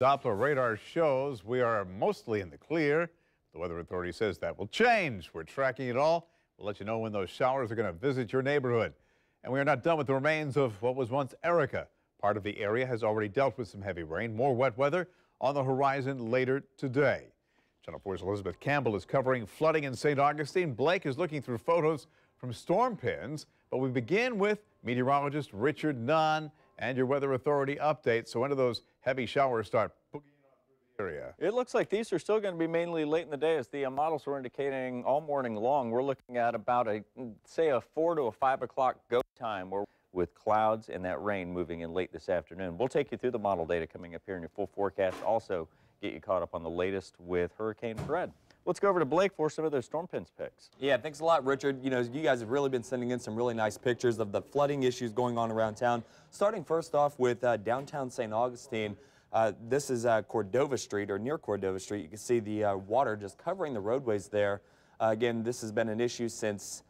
Doppler radar shows we are mostly in the clear. The Weather Authority says that will change. We're tracking it all. We'll let you know when those showers are going to visit your neighborhood. And we are not done with the remains of what was once Erica. Part of the area has already dealt with some heavy rain. More wet weather on the horizon later today. Channel 4's Elizabeth Campbell is covering flooding in St. Augustine. Blake is looking through photos from storm pins. But we begin with meteorologist Richard Nunn and your Weather Authority update. So when do those heavy showers start boogieing on through the area? It looks like these are still going to be mainly late in the day, as the models were indicating all morning long. We're looking at about say a 4 to 5 o'clock go time, with clouds and that rain moving in late this afternoon. We'll take you through the model data coming up here in your full forecast. Also get you caught up on the latest with Hurricane Fred. Let's go over to Blake for some of those storm pins picks. Yeah, thanks a lot, Richard. You know, you guys have really been sending in some really nice pictures of the flooding issues going on around town. Starting first off with downtown St. Augustine. This is Cordova Street, or near Cordova Street. You can see the water just covering the roadways there. Again, this has been an issue since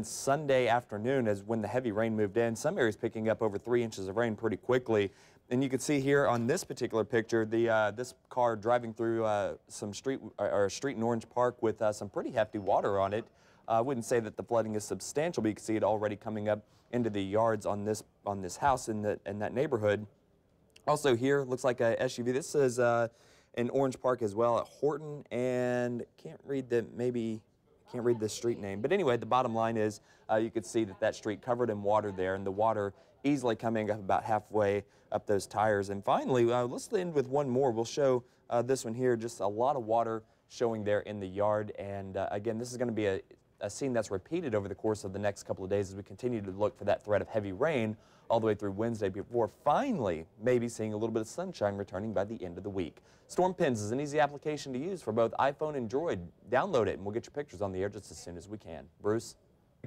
Sunday afternoon, as when the heavy rain moved in. Some areas picking up over 3 inches of rain pretty quickly. And you can see here on this particular picture, this car driving through some street in Orange Park with some pretty hefty water on it. I wouldn't say that the flooding is substantial, but you can see it already coming up into the yards on this house in that neighborhood. Also here, looks like a SUV. This is in Orange Park as well at Horton, and can't read the street name. But anyway, the bottom line is you could see that street covered in water there, and the water easily coming up about halfway up those tires. And finally, let's end with one more. We'll show this one here, just a lot of water showing there in the yard. And again, this is going to be a scene that's repeated over the course of the next couple of days as we continue to look for that threat of heavy rain all the way through Wednesday, before finally maybe seeing a little bit of sunshine returning by the end of the week. Storm Pins is an easy application to use for both iPhone and Droid. Download it and we'll get your pictures on the air just as soon as we can. Bruce?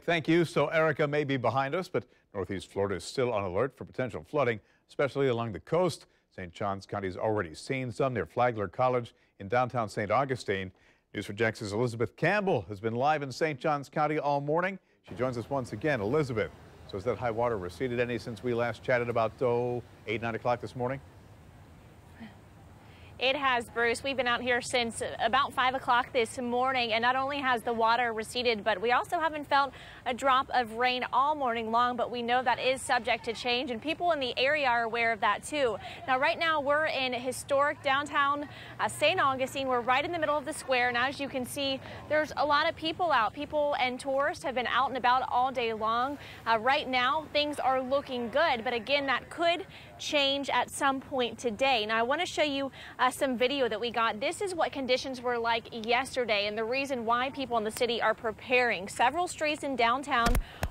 Thank you. So Erica may be behind us, but Northeast Florida is still on alert for potential flooding, especially along the coast. St. Johns County has already seen some near Flagler College in downtown St. Augustine. News4JAX's Elizabeth Campbell has been live in St. Johns County all morning. She joins us once again. Elizabeth, so has that high water receded any since we last chatted about 8, 9 o'clock this morning? It has, Bruce. We've been out here since about 5 o'clock this morning, and not only has the water receded, but we also haven't felt a drop of rain all morning long, but we know that is subject to change, and people in the area are aware of that too. Now, right now, we're in historic downtown St. Augustine. We're right in the middle of the square, and as you can see, there's a lot of people out. People and tourists have been out and about all day long. Right now, things are looking good, but again, that could change at some point today. Now, I want to show you some video that we got. This is what conditions were like yesterday and the reason why people in the city are preparing. Several streets in downtown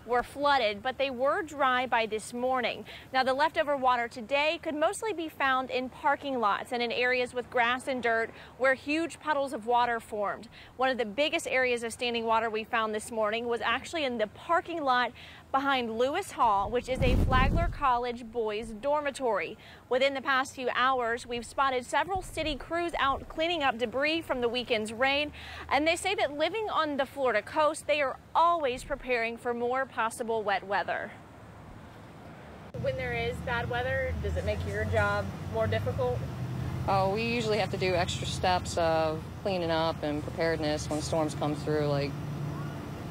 were flooded, but they were dry by this morning. Now, the leftover water today could mostly be found in parking lots and in areas with grass and dirt where huge puddles of water formed. One of the biggest areas of standing water we found this morning was actually in the parking lot behind Lewis Hall, which is a Flagler College boys dormitory. Within the past few hours, we've spotted several city crews out cleaning up debris from the weekend's rain, and they say that living on the Florida coast, they are always preparing for more possible wet weather. When there is bad weather, does it make your job more difficult? Oh, we usually have to do extra steps of cleaning up and preparedness when storms come through. Like,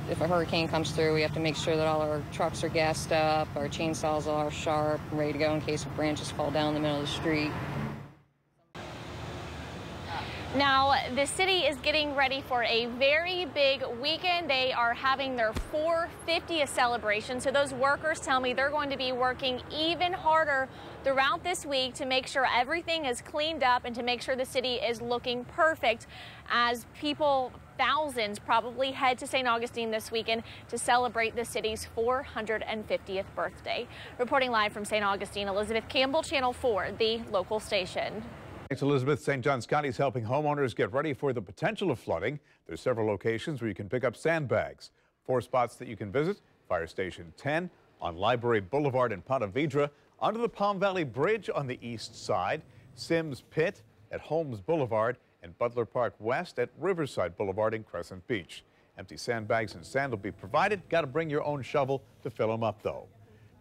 if a hurricane comes through, we have to make sure that all our trucks are gassed up, our chainsaws are sharp and ready to go in case branches fall down the middle of the street. Now, the city is getting ready for a very big weekend. They are having their 450th celebration. So those workers tell me they're going to be working even harder throughout this week to make sure everything is cleaned up and to make sure the city is looking perfect as people, thousands probably, head to St. Augustine this weekend to celebrate the city's 450th birthday. Reporting live from St. Augustine, Elizabeth Campbell, Channel 4, the local station. Thanks, Elizabeth. St. Johns County is helping homeowners get ready for the potential of flooding. There's several locations where you can pick up sandbags. 4 spots that you can visit: Fire Station 10 on Library Boulevard in Ponte Vedra, under the Palm Valley Bridge on the east side, Sims Pit at Holmes Boulevard, and Butler Park West at Riverside Boulevard in Crescent Beach. Empty sandbags and sand will be provided. Got to bring your own shovel to fill them up, though.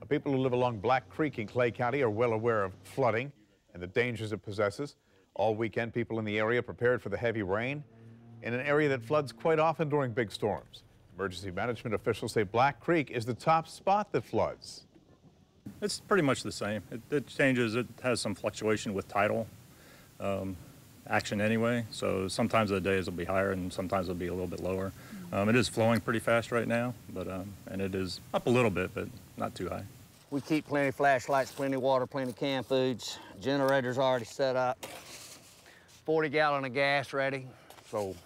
Now, people who live along Black Creek in Clay County are well aware of flooding. and the dangers it possesses. All weekend, people in the area prepared for the heavy rain in an area that floods quite often during big storms. Emergency management officials say Black Creek is the top spot that floods. It's pretty much the same. It changes. It has some fluctuation with tidal action anyway. So sometimes the days will be higher and sometimes it'll be a little bit lower. It is flowing pretty fast right now, but and it is up a little bit, but not too high. We keep plenty of flashlights, plenty of water, plenty of canned foods. Generator's already set up. 40 gallon of gas ready, so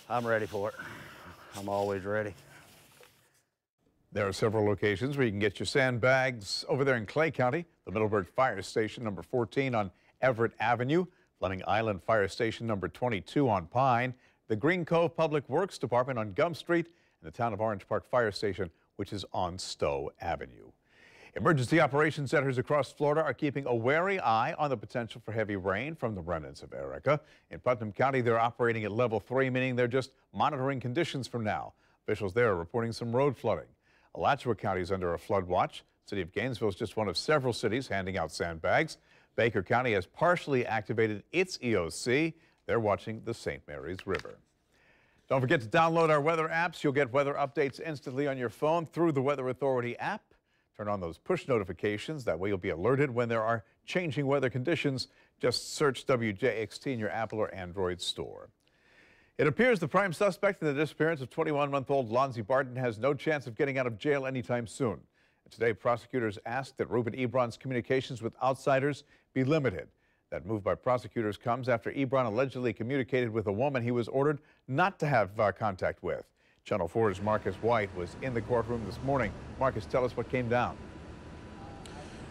I'm ready for it. I'm always ready. There are several locations where you can get your sandbags over there in Clay County. The Middleburg Fire Station, number 14 on Everett Avenue. Fleming Island Fire Station, number 22 on Pine. The Green Cove Public Works Department on Gum Street. And the Town of Orange Park Fire Station, which is on Stowe Avenue. Emergency operations centers across Florida are keeping a wary eye on the potential for heavy rain from the remnants of Erica. In Putnam County, they're operating at level 3, meaning they're just monitoring conditions from now. Officials there are reporting some road flooding. Alachua County is under a flood watch. City of Gainesville is just one of several cities handing out sandbags. Baker County has partially activated its EOC. They're watching the St. Mary's River. Don't forget to download our weather apps. You'll get weather updates instantly on your phone through the Weather Authority app. Turn on those push notifications. That way you'll be alerted when there are changing weather conditions. Just search WJXT in your Apple or Android store. It appears the prime suspect in the disappearance of 21-month-old Lonzie Barton has no chance of getting out of jail anytime soon. And today, prosecutors asked that Reuben Ebron's communications with outsiders be limited. That move by prosecutors comes after Ebron allegedly communicated with a woman he was ordered not to have contact with. Channel 4's Marcus White was in the courtroom this morning. Marcus, tell us what came down.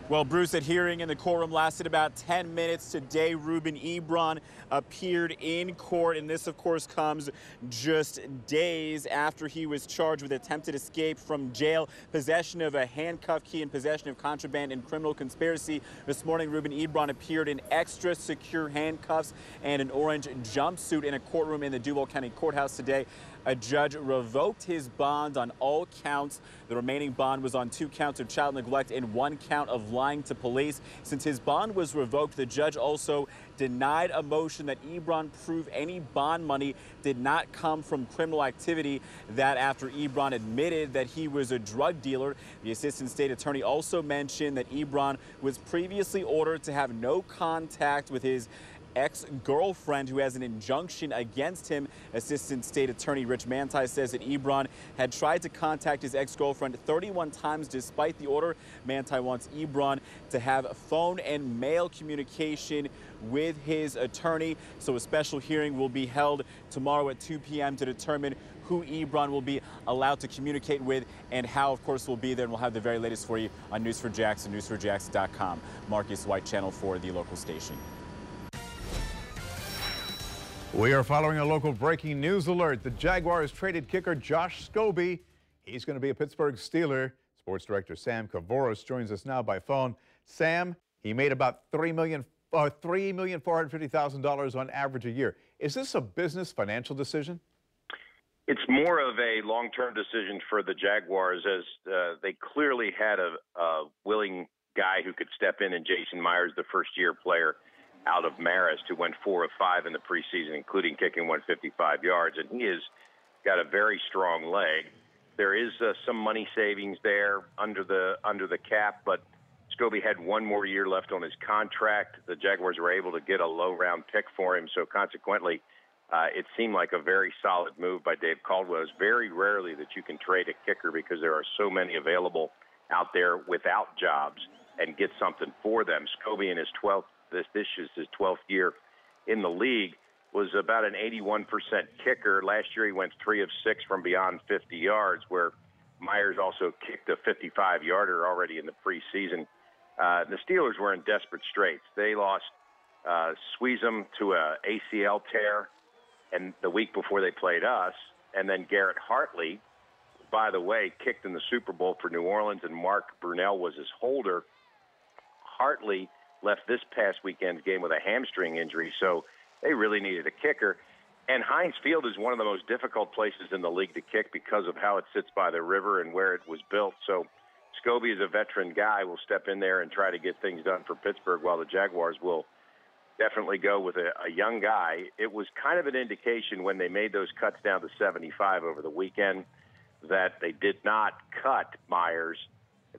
Well, Bruce, that hearing in the courtroom lasted about 10 minutes. Today, Reuben Ebron appeared in court, and this, of course, comes just days after he was charged with attempted escape from jail, possession of a handcuff key, and possession of contraband and criminal conspiracy. This morning, Reuben Ebron appeared in extra secure handcuffs and an orange jumpsuit in a courtroom in the Duval County Courthouse today. A judge revoked his bond on all counts. The remaining bond was on 2 counts of child neglect and 1 count of lying to police. Since his bond was revoked, the judge also denied a motion that Ebron prove any bond money did not come from criminal activity. That after Ebron admitted that he was a drug dealer. The assistant state attorney also mentioned that Ebron was previously ordered to have no contact with his ex-girlfriend who has an injunction against him. Assistant State Attorney Rich Manti says that Ebron had tried to contact his ex-girlfriend 31 times despite the order. Manti wants Ebron to have phone and mail communication with his attorney. So a special hearing will be held tomorrow at 2 p.m. to determine who Ebron will be allowed to communicate with and how, of course, will be there. And we'll have the very latest for you on News4Jackson, news4jackson.com. Marcus White, Channel 4, the local station. We are following a local breaking news alert. The Jaguars traded kicker Josh Scobie. He's going to be a Pittsburgh Steeler. Sports director Sam Kavoros joins us now by phone. Sam, he made about $3,450,000 on average a year. Is this a business financial decision? It's more of a long-term decision for the Jaguars, as they clearly had a willing guy who could step in Jason Myers, the first-year player out of Marist, who went 4 of 5 in the preseason, including kicking 155 yards, and he has got a very strong leg. There is some money savings there under the cap, but Scobie had 1 more year left on his contract. The Jaguars were able to get a low-round pick for him, so consequently, it seemed like a very solid move by Dave Caldwell. It's very rarely that you can trade a kicker because there are so many available out there without jobs and get something for them. Scobie in his 12th This is his 12th year in the league, was about an 81% kicker. Last year he went 3 of 6 from beyond 50 yards, where Myers also kicked a 55-yarder already in the preseason. The Steelers were in desperate straits. They lost Sweezum to a ACL tear, and the week before they played us, and then Garrett Hartley, by the way, kicked in the Super Bowl for New Orleans, and Mark Brunell was his holder. Hartley left this past weekend's game with a hamstring injury, so they really needed a kicker. And Heinz Field is one of the most difficult places in the league to kick because of how it sits by the river and where it was built. So Scobie is a veteran guy, will step in there and try to get things done for Pittsburgh, while the Jaguars will definitely go with a young guy. It was kind of an indication when they made those cuts down to 75 over the weekend that they did not cut Myers,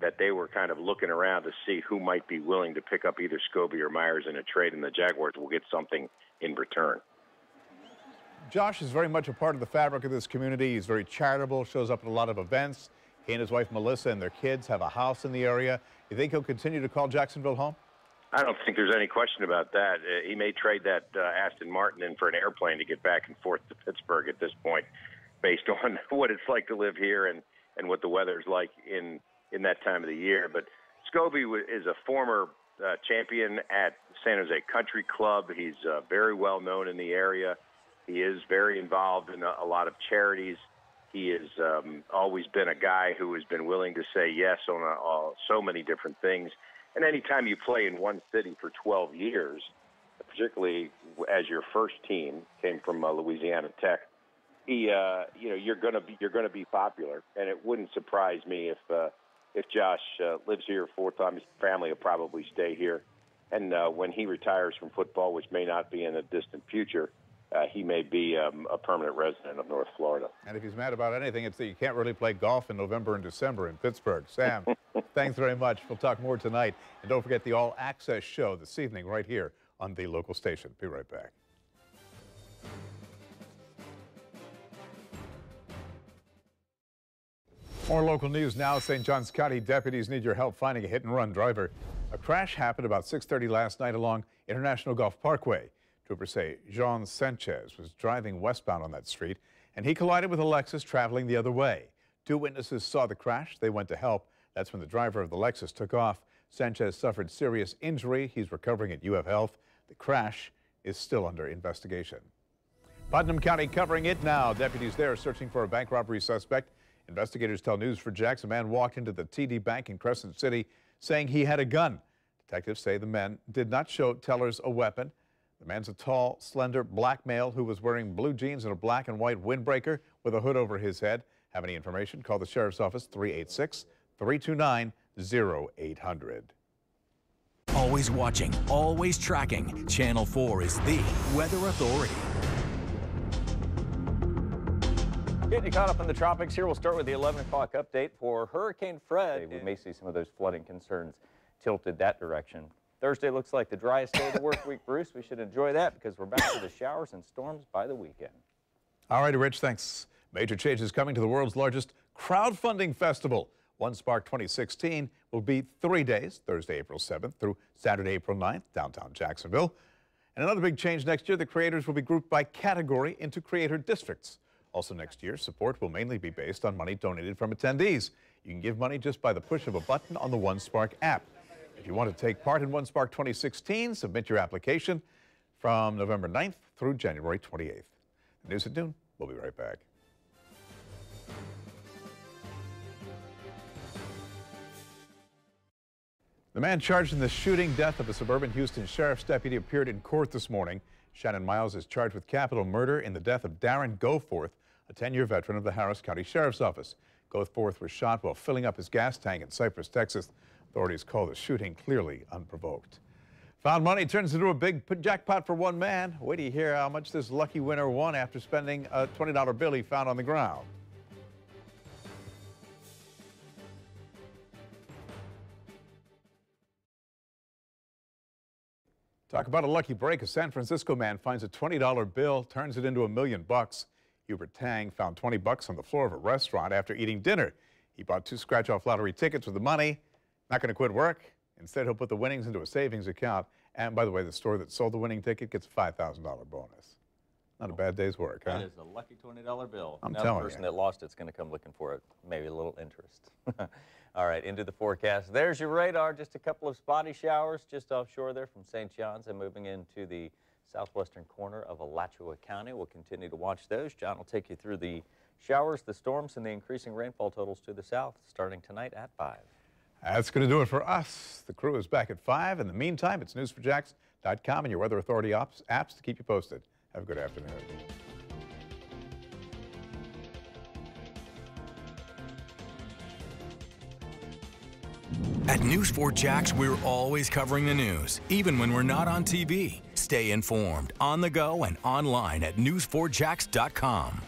that they were kind of looking around to see who might be willing to pick up either Scobie or Myers in a trade, and the Jaguars will get something in return. Josh is very much a part of the fabric of this community. He's very charitable, shows up at a lot of events. He and his wife Melissa and their kids have a house in the area. You think he'll continue to call Jacksonville home? I don't think there's any question about that. He may trade that Aston Martin in for an airplane to get back and forth to Pittsburgh at this point, based on what it's like to live here and what the weather's like in that time of the year. But Scobie is a former champion at San Jose Country Club. He's very well known in the area. He is very involved in a lot of charities. He has always been a guy who has been willing to say yes on so many different things. And anytime you play in one city for 12 years, particularly as your first team came from Louisiana Tech, you're going to be popular. And it wouldn't surprise me if Josh lives here full time. His family will probably stay here. And when he retires from football, which may not be in the distant future, he may be a permanent resident of North Florida. And if he's mad about anything, it's that you can't really play golf in November and December in Pittsburgh. Sam, thanks very much. We'll talk more tonight. And don't forget the All Access show this evening right here on the local station. Be right back. More local news now. St. Johns County deputies need your help finding a hit-and-run driver. A crash happened about 6:30 last night along International Golf Parkway. Troopers say Jean Sanchez was driving westbound on that street, and he collided with a Lexus traveling the other way. 2 witnesses saw the crash. They went to help. That's when the driver of the Lexus took off. Sanchez suffered serious injury. He's recovering at UF Health. The crash is still under investigation. Putnam County covering it now. Deputies there are searching for a bank robbery suspect. Investigators tell News4Jax a man walked into the TD Bank in Crescent City saying he had a gun. Detectives say the man did not show tellers a weapon. The man's a tall, slender black male who was wearing blue jeans and a black and white windbreaker with a hood over his head. Have any information? Call the Sheriff's Office 386-329-0800. Always watching, always tracking. Channel 4 is the weather authority. Getting you caught up in the tropics here. We'll start with the 11 o'clock update for Hurricane Fred. We may see some of those flooding concerns tilted that direction. Thursday looks like the driest day of the work week, Bruce. We should enjoy that because we're back to the showers and storms by the weekend. All right, Rich, thanks. Major changes coming to the world's largest crowdfunding festival. One Spark 2016 will be 3 days, Thursday, April 7th through Saturday, April 9th, downtown Jacksonville. And another big change next year, the creators will be grouped by category into creator districts. Also next year, support will mainly be based on money donated from attendees. You can give money just by the push of a button on the One Spark app. If you want to take part in One Spark 2016, submit your application from November 9th through January 28th. The news at noon. We'll be right back. The man charged in the shooting death of a suburban Houston sheriff's deputy appeared in court this morning. Shannon Miles is charged with capital murder in the death of Darren Goforth, a 10-year veteran of the Harris County Sheriff's Office. Goforth was shot while filling up his gas tank in Cypress, Texas. Authorities call the shooting clearly unprovoked. Found money turns into a big jackpot for one man. Wait till you hear how much this lucky winner won after spending a $20 bill he found on the ground. Talk about a lucky break. A San Francisco man finds a $20 bill, turns it into $1 million. Hubert Tang found $20 on the floor of a restaurant after eating dinner. He bought 2 scratch-off lottery tickets with the money. Not going to quit work. Instead, he'll put the winnings into a savings account. And by the way, the store that sold the winning ticket gets a $5,000 bonus. Not a bad day's work, huh? That is a lucky $20 bill. I'm now telling the person you. that lost it's going to come looking for it. Maybe a little interest. All right, into the forecast. There's your radar. Just a couple of spotty showers just offshore there from St. John's and moving into the southwestern corner of Alachua County. We'll continue to watch those. John will take you through the showers, the storms, and the increasing rainfall totals to the south starting tonight at 5. That's going to do it for us. The crew is back at 5. In the meantime, it's news4jax.com and your Weather Authority apps to keep you posted. Have a good afternoon. At News 4 Jax, we're always covering the news, even when we're not on TV. Stay informed, on the go, and online at news4jax.com.